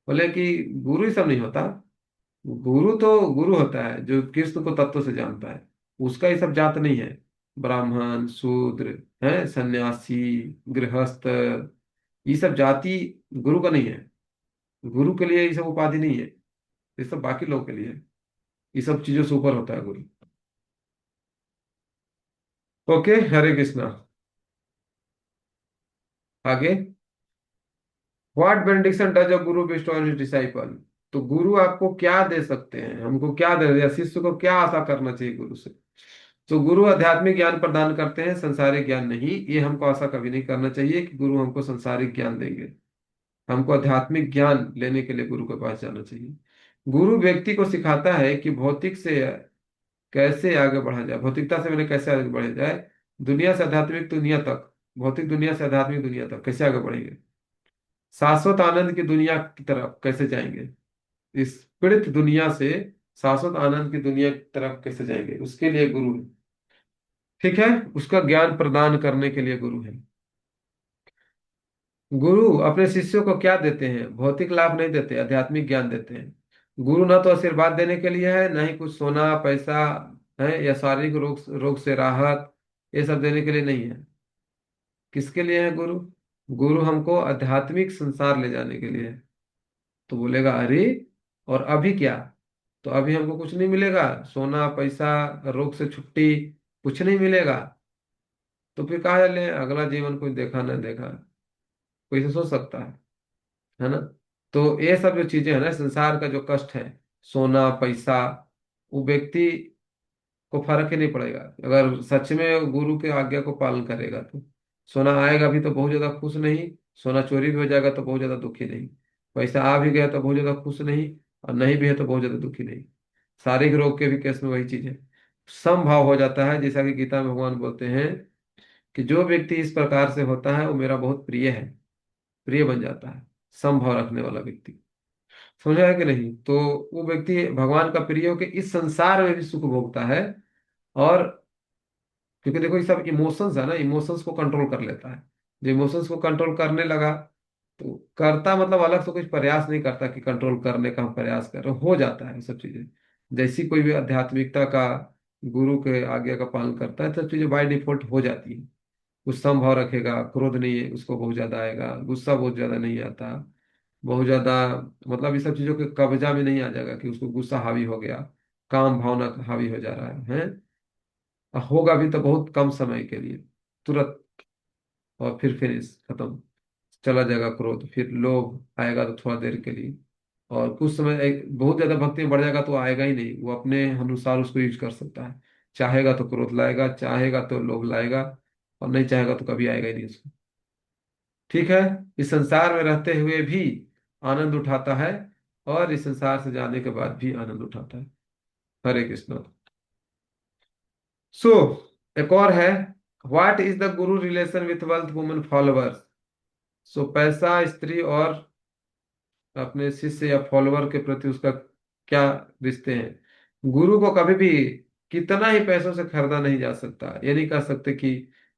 बोले कि गुरु ही सब नहीं होता, गुरु तो गुरु होता है जो कृष्ण को तत्व से जानता है, उसका ये सब जात नहीं है। ब्राह्मण, शूद्र, है सन्यासी, गृहस्थ, ये सब जाति गुरु का नहीं है। गुरु के लिए ये सब उपाधि नहीं है, ये सब बाकी लोगों के लिए है। ये सब चीजों से ऊपर होता है गुरु। ओके, हरे कृष्णा। आगे, what benediction does a Guru based on his disciple. तो गुरु आपको क्या दे सकते हैं, हमको क्या दे, या शिष्य को क्या आशा करना चाहिए गुरु से। तो गुरु आध्यात्मिक ज्ञान प्रदान करते हैं, संसारिक ज्ञान नहीं। ये हमको आशा कभी नहीं करना चाहिए कि गुरु हमको संसारिक ज्ञान देंगे। हमको आध्यात्मिक ज्ञान लेने के लिए गुरु के पास जाना चाहिए। गुरु व्यक्ति को सिखाता है कि भौतिक से कैसे आगे बढ़ा जाए, भौतिकता से मैंने कैसे आगे बढ़ा जाए, दुनिया से आध्यात्मिक दुनिया तक, भौतिक दुनिया से आध्यात्मिक दुनिया तक कैसे आगे बढ़ेंगे, शाश्वत आनंद की दुनिया की तरफ कैसे जाएंगे, इस पीड़ित दुनिया से शाश्वत आनंद की दुनिया की तरफ कैसे जाएंगे, उसके लिए गुरु है। ठीक है, उसका ज्ञान प्रदान करने के लिए गुरु है। गुरु अपने शिष्यों को क्या देते हैं, भौतिक लाभ नहीं देते, आध्यात्मिक ज्ञान देते हैं। गुरु ना तो आशीर्वाद देने के लिए है, ना ही कुछ सोना पैसा है, या शारीरिक रोग रोग से राहत, ये सब देने के लिए नहीं है। किसके लिए है गुरु। गुरु हमको आध्यात्मिक संसार ले जाने के लिए है। तो बोलेगा अरे, और अभी क्या, तो अभी हमको कुछ नहीं मिलेगा, सोना पैसा, रोग से छुट्टी, कुछ नहीं मिलेगा। तो फिर कहा ले अगला जीवन कोई देखा ना देखा, कोई से सोच सकता है ना। तो ये सब जो चीजें है ना, संसार का जो कष्ट है, सोना पैसा, वो व्यक्ति को फर्क ही नहीं पड़ेगा अगर सच में गुरु के आज्ञा को पालन करेगा तो। सोना आएगा भी तो बहुत ज्यादा खुश नहीं, सोना चोरी भी हो जाएगा तो बहुत ज्यादा दुखी नहीं, पैसा आ भी गया तो बहुत ज्यादा खुश नहीं, और नहीं भी है तो बहुत ज्यादा दुखी नहीं। शारीरिक रोग के भी केस में वही चीज है, समभाव हो जाता है। जैसा कि गीता में भगवान बोलते हैं कि जो व्यक्ति इस प्रकार से होता है वो मेरा बहुत प्रिय है, प्रिय बन जाता है, समभाव रखने वाला व्यक्ति। समझा है कि नहीं। तो वो व्यक्ति भगवान का प्रिय होकर इस संसार में भी सुख भोगता है। और क्योंकि देखो ये सब इमोशंस है ना, इमोशंस को कंट्रोल कर लेता है। जो इमोशंस को कंट्रोल करने लगा, तो करता मतलब अलग से कुछ प्रयास नहीं करता कि कंट्रोल करने का हम प्रयास कर रहे, हो जाता है ये सब चीजें। जैसी कोई भी आध्यात्मिकता का गुरु के आज्ञा का पालन करता है, सब चीजें बाय डिफॉल्ट हो जाती है। कुछ समभाव रखेगा, क्रोध नहीं है उसको बहुत ज्यादा आएगा, गुस्सा बहुत ज्यादा नहीं आता, बहुत ज्यादा, मतलब ये सब चीजों के कब्जा में नहीं आ जाएगा कि उसको गुस्सा हावी हो गया, काम भावना हावी हो जा रहा है। होगा भी तो बहुत कम समय के लिए, तुरंत, और फिर फिनिश खत्म, चला जाएगा क्रोध। फिर लोभ आएगा तो थोड़ा देर के लिए, और कुछ समय बहुत ज्यादा भक्ति में बढ़ जाएगा तो आएगा ही नहीं, वो अपने अनुसार उसको यूज कर सकता है। चाहेगा तो क्रोध लाएगा, चाहेगा तो लोभ लाएगा, और नहीं चाहेगा तो कभी आएगा ही नहीं उसको। ठीक है, इस संसार में रहते हुए भी आनंद उठाता है, और इस संसार से जाने के बाद भी आनंद उठाता है। हरे कृष्ण। सो एक और है, what is the guru relation with wealth women followers. So पैसा, स्त्री और अपने शिष्य या फॉलोअर के प्रति उसका क्या रिश्ते हैं। गुरु को कभी भी कितना ही पैसों से खरीदा नहीं जा सकता। ये नहीं कह सकते कि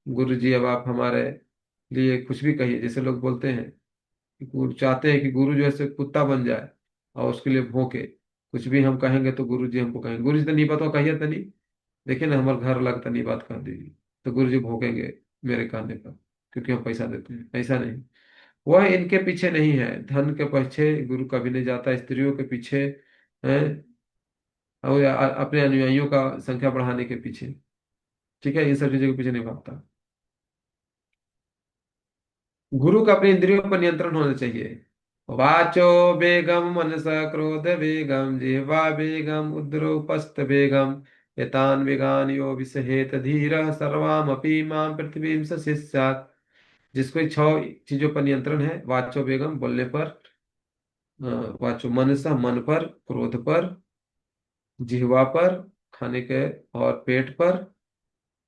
गुरु जी अब आप हमारे लिए कुछ भी कहिए। जैसे लोग बोलते हैं कि गुरु चाहते हैं कि गुरु जो है से कुत्ता बन जाए और उसके लिए भौंके, कुछ भी हम कहेंगे तो गुरु जी हमको कहेंगे, गुरु जी तो नहीं पता कहिए तो नहीं, देखिए ना हमारे घर लगता नहीं बात कर दीजिए, तो गुरु जी भौंकेंगे मेरे कहने पर, क्योंकि हम पैसा देते हैं। ऐसा नहीं, वह इनके पीछे नहीं है, धन के पीछे गुरु कभी नहीं जाता, स्त्रियों के पीछे है, और अपने अनुयायियों का संख्या बढ़ाने के पीछे। ठीक है, इन सब चीजों के पीछे नहीं भागता। गुरु का अपने इंद्रियों पर नियंत्रण होना चाहिए। वाचो बेगम मनस क्रोध बेगम जिह्वा बेगम उद्रोपस्थ बेगम एतान वेगान यो विषहेत धीर सर्वामपि मां पृथ्वीं स शिष्यात्। जिसको इन 6 चीजों पर नियंत्रण है, वाचो बेगम बोलने पर, वाचो मनसा मन पर, क्रोध पर, जिह्वा पर खाने के और पेट पर,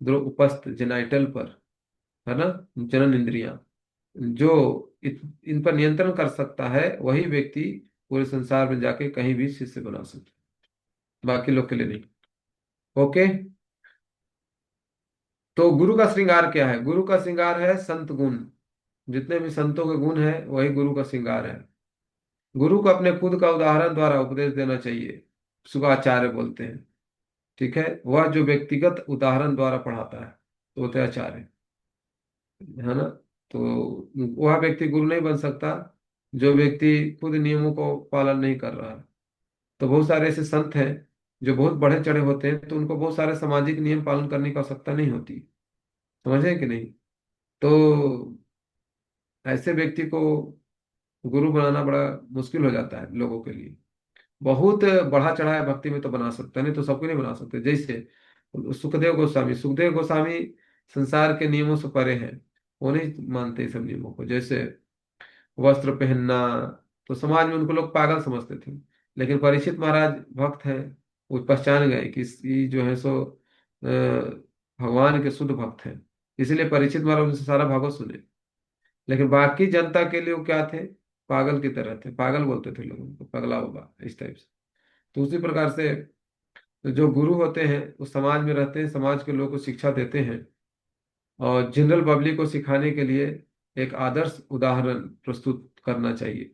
द्रो उपस्थ जेनाइटल पर, है ना, जनन इंद्रियां, जो इन पर नियंत्रण कर सकता है वही व्यक्ति पूरे संसार में जाके कहीं भी शिष्य बना सकता है, बाकी लोग के लिए नहीं। ओके, तो गुरु का श्रृंगार क्या है। गुरु का श्रृंगार है संत गुण। जितने भी संतों के गुण है वही गुरु का श्रृंगार है। गुरु को अपने खुद का उदाहरण द्वारा उपदेश देना चाहिए, सुखाचार्य बोलते हैं। ठीक है, वह जो व्यक्तिगत उदाहरण द्वारा पढ़ाता है तो होते आचार्य, है ना। तो वह व्यक्ति गुरु नहीं बन सकता जो व्यक्ति खुद नियमों को पालन नहीं कर रहा है। तो बहुत सारे ऐसे संत हैं जो बहुत बढ़े चढ़े होते हैं, तो उनको बहुत सारे सामाजिक नियम पालन करने की आवश्यकता नहीं होती, समझे कि नहीं। तो ऐसे व्यक्ति को गुरु बनाना बड़ा मुश्किल हो जाता है लोगों के लिए। बहुत बढ़ा चढ़ा है भक्ति में तो बना सकता है, नहीं तो सबको नहीं बना सकते। जैसे सुखदेव गोस्वामी संसार के नियमों से परे हैं, वो नहीं मानते इस सब नियमों को। जैसे वस्त्र पहनना, तो समाज में उनको लोग पागल समझते थे। लेकिन परीक्षित महाराज भक्त हैं, वो पहचान गए कि ये जो है सो भगवान के शुद्ध भक्त हैं, इसलिए परीक्षित महाराज उनसे सारा भागवत सुने। लेकिन बाकी जनता के लिए वो क्या थे, पागल की तरह थे, पागल बोलते थे लोग उनको, पगला बाबा इस टाइप से। तो उसी प्रकार से जो गुरु होते हैं वो समाज में रहते हैं, समाज के लोगों को शिक्षा देते हैं, और जनरल पब्लिक को सिखाने के लिए एक आदर्श उदाहरण प्रस्तुत करना चाहिए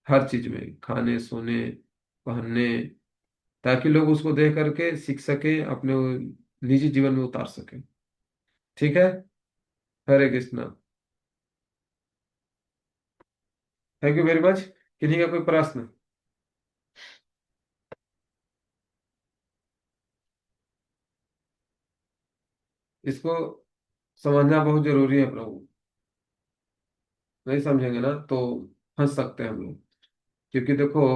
हर चीज में, खाने सोने पहनने, ताकि लोग उसको देख करके सीख सके, अपने निजी जीवन में उतार सके। ठीक है। Hare Krishna. Thank you very much. किन्हीं का कोई प्रश्न? इसको समझना बहुत जरूरी है प्रभु, नहीं समझेंगे ना तो फंस सकते हैं हम लोग। क्योंकि देखो,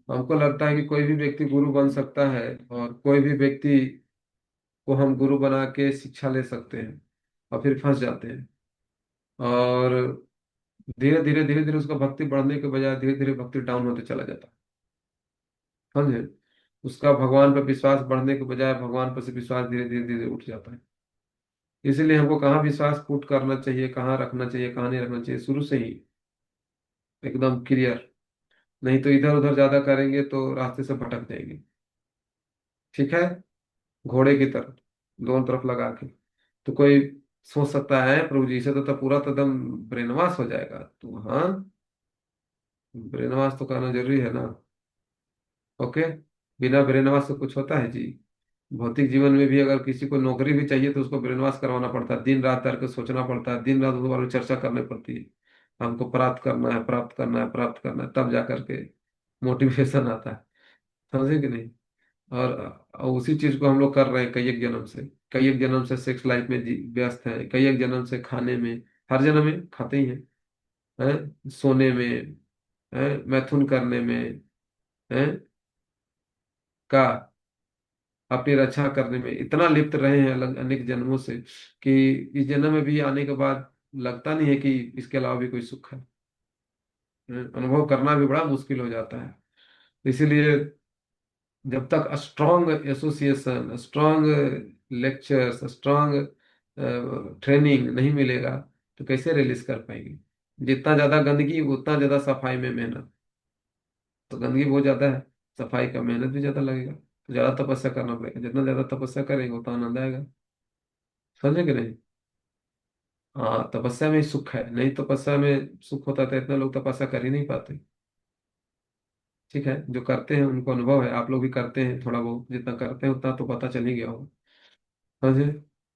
हमको लगता है कि कोई भी व्यक्ति गुरु बन सकता है, और कोई भी व्यक्ति को हम गुरु बना के शिक्षा ले सकते हैं, और फिर फंस जाते हैं। और धीरे धीरे उसका भक्ति बढ़ने के बजाय धीरे धीरे भक्ति डाउन होते चला जाता है, समझे। उसका भगवान पर विश्वास बढ़ने के बजाय भगवान पर से विश्वास धीरे धीरे धीरे उठ जाता है। इसीलिए हमको कहाँ विश्वास पुट करना चाहिए, कहाँ रखना चाहिए, कहाँ नहीं रखना चाहिए, शुरू से ही एकदम क्लियर। नहीं तो इधर उधर ज्यादा करेंगे तो रास्ते से भटक जाएंगे। ठीक है, घोड़े की तरह दोनों तरफ लगा के। तो कोई सोच सकता है प्रभु जी से तो पूरा तो एकदम ब्रेनवास हो जाएगा, तो हाँ, ब्रेनवास तो करना जरूरी है ना। ओके। बिना ब्रेनवास से कुछ होता है जी? भौतिक जीवन में भी अगर किसी को नौकरी भी चाहिए तो उसको ब्रेनवाश करवाना पड़ता है, दिन रात करके सोचना पड़ता है, दिन रात उसके बारे में चर्चा करनी पड़ती है। हमको प्राप्त करना है, प्राप्त करना है, प्राप्त करना है, तब जा करके मोटिवेशन आता है, समझे कि नहीं। और उसी चीज को हम लोग कर रहे हैं कई एक जन्म से। कई एक जन्म से सेक्स लाइफ में व्यस्त हैं, कई एक जन्म से खाने में, हर जन्म में खाते ही हैं, सोने में, मैथुन करने में, हैं का अपनी रक्षा करने में इतना लिप्त रहे हैं अलग अनेक जन्मों से, कि इस जन्म में भी आने के बाद लगता नहीं है कि इसके अलावा भी कोई सुख है। अनुभव करना भी बड़ा मुश्किल हो जाता है। इसीलिए जब तक strong association, strong lectures, strong training नहीं मिलेगा तो कैसे रिलीज कर पाएंगे। जितना ज्यादा गंदगी उतना ज्यादा सफाई में मेहनत। तो गंदगी बहुत ज्यादा है, सफाई का मेहनत भी ज्यादा लगेगा, तो ज्यादा तपस्या करना पड़ेगा। जितना ज्यादा तपस्या करेंगे उतना आनंद आएगा, समझे कि नहीं। हाँ, तपस्या में ही सुख है, नहीं तपस्या में सुख होता था इतना लोग तपस्या कर ही नहीं पाते। ठीक है, जो करते हैं उनको अनुभव है, आप लोग भी करते हैं थोड़ा बहुत, जितना करते हैं उतना तो पता चल ही गया होगा, समझे।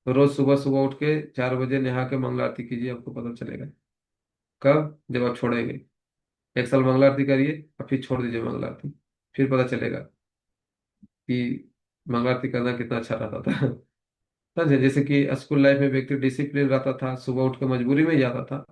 तो रोज सुबह सुबह उठ के 4 बजे नहा के मंगला आरती कीजिए, आपको पता चलेगा। कब? जब आप छोड़ेंगे। 1 साल मंगला आरती करिए और फिर छोड़ दीजिए मंगला आरती, फिर पता चलेगा कि मंगला आरती करना कितना अच्छा रहता था। समझे, जैसे कि स्कूल लाइफ में व्यक्ति डिसिप्लिन रहता था, सुबह उठ के मजबूरी में ही जाता था,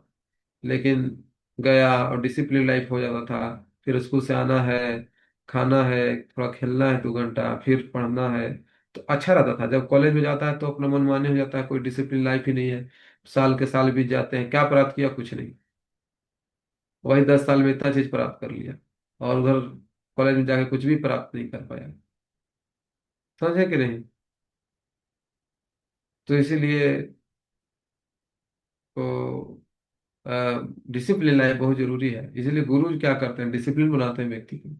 लेकिन गया और डिसिप्लिन लाइफ हो जाता था। फिर स्कूल से आना है, खाना है, थोड़ा खेलना है 2 घंटा, फिर पढ़ना है, तो अच्छा रहता था। जब कॉलेज में जाता है तो अपना मनमानी हो जाता है, कोई डिसिप्लिन लाइफ ही नहीं है। साल के साल बीत जाते हैं, क्या प्राप्त किया? कुछ नहीं। वही 10 साल में इतना चीज प्राप्त कर लिया, और उधर कॉलेज में जाके कुछ भी प्राप्त नहीं कर पाया, समझे कि नहीं। तो इसीलिए तो डिसिप्लिन लाइफ बहुत जरूरी है। इसीलिए गुरु क्या करते हैं, डिसिप्लिन बनाते हैं व्यक्ति को,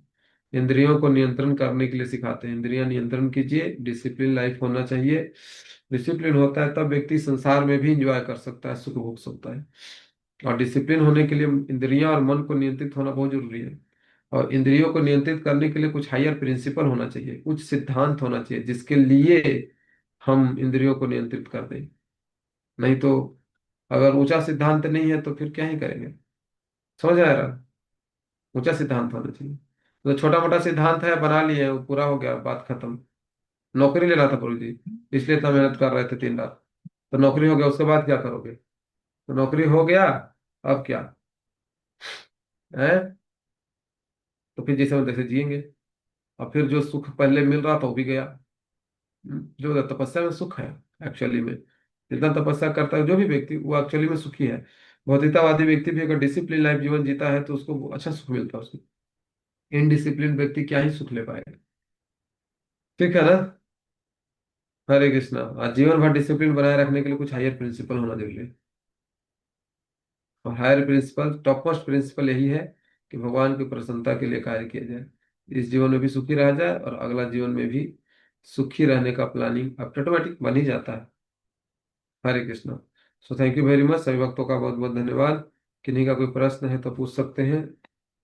इंद्रियों को नियंत्रण करने के लिए सिखाते हैं। इंद्रियां नियंत्रण कीजिए, डिसिप्लिन लाइफ होना चाहिए। डिसिप्लिन होता है तब व्यक्ति संसार में भी इंजॉय कर सकता है, सुख भोग सकता है। और डिसिप्लिन होने के लिए इंद्रियां और मन को नियंत्रित होना बहुत जरूरी है। और इंद्रियों को नियंत्रित करने के लिए कुछ हायर प्रिंसिपल होना चाहिए, कुछ सिद्धांत होना चाहिए जिसके लिए हम इंद्रियों को नियंत्रित कर दें। नहीं तो अगर ऊंचा सिद्धांत नहीं है तो फिर क्या ही करेंगे। समझ आ रहा? ऊंचा सिद्धांत होना चाहिए। तो छोटा मोटा सिद्धांत है, बना लिए, वो पूरा हो गया, बात खत्म। नौकरी लेना था प्रभु जी, इसलिए इतना मेहनत कर रहे थे 3 रात। तो नौकरी हो गया, उसके बाद क्या करोगे? तो नौकरी हो गया, अब क्या है? तो फिर जैसे हम तैसे जिएंगे। और फिर जो सुख पहले मिल रहा था वो भी गया। जो तपस्या में सुख है एक्चुअली में, जितना तपस्या करता है जो भी व्यक्ति, वो एक्चुअली में सुखी है। भौतिकतावादी व्यक्ति भी अगर डिसिप्लिन लाइफ जीवन जीता है तो उसको अच्छा सुख मिलता है उसको। इनडिसिप्लिन व्यक्ति क्या ही सुख ले पाएगा। ठीक है ना? हरे कृष्णा। आज जीवन भर डिसिप्लिन बनाए रखने के लिए कुछ हायर प्रिंसिपल होना जरूरी है। और higher principle, top most principle यही है कि भगवान की प्रसन्नता के लिए कार्य किया जाए, इस जीवन में भी सुखी रहा जाए और अगला जीवन में भी सुखी रहने का प्लानिंग अब ऑटोमेटिक बन ही जाता है। Hare Krishna. So thank you very much, सभी भक्तों का बहुत बहुत धन्यवाद। किन्हीं का कोई प्रश्न है तो पूछ सकते हैं,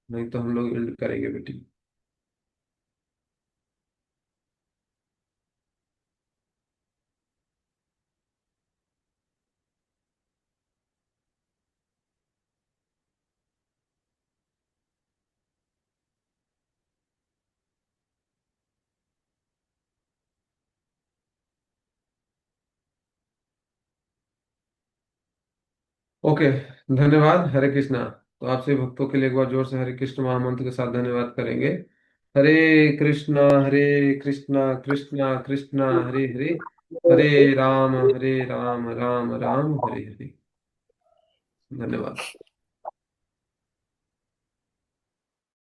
नहीं तो हम लोग एंड करेंगे मीटिंग। ओके, धन्यवाद। हरे कृष्णा। तो आपसे भक्तों के लिए एक बार जोर से हरे कृष्ण महामंत्र के साथ धन्यवाद करेंगे। हरे कृष्णा कृष्णा कृष्णा कृष्णा हरे हरे, हरे राम राम राम हरे हरे। धन्यवाद।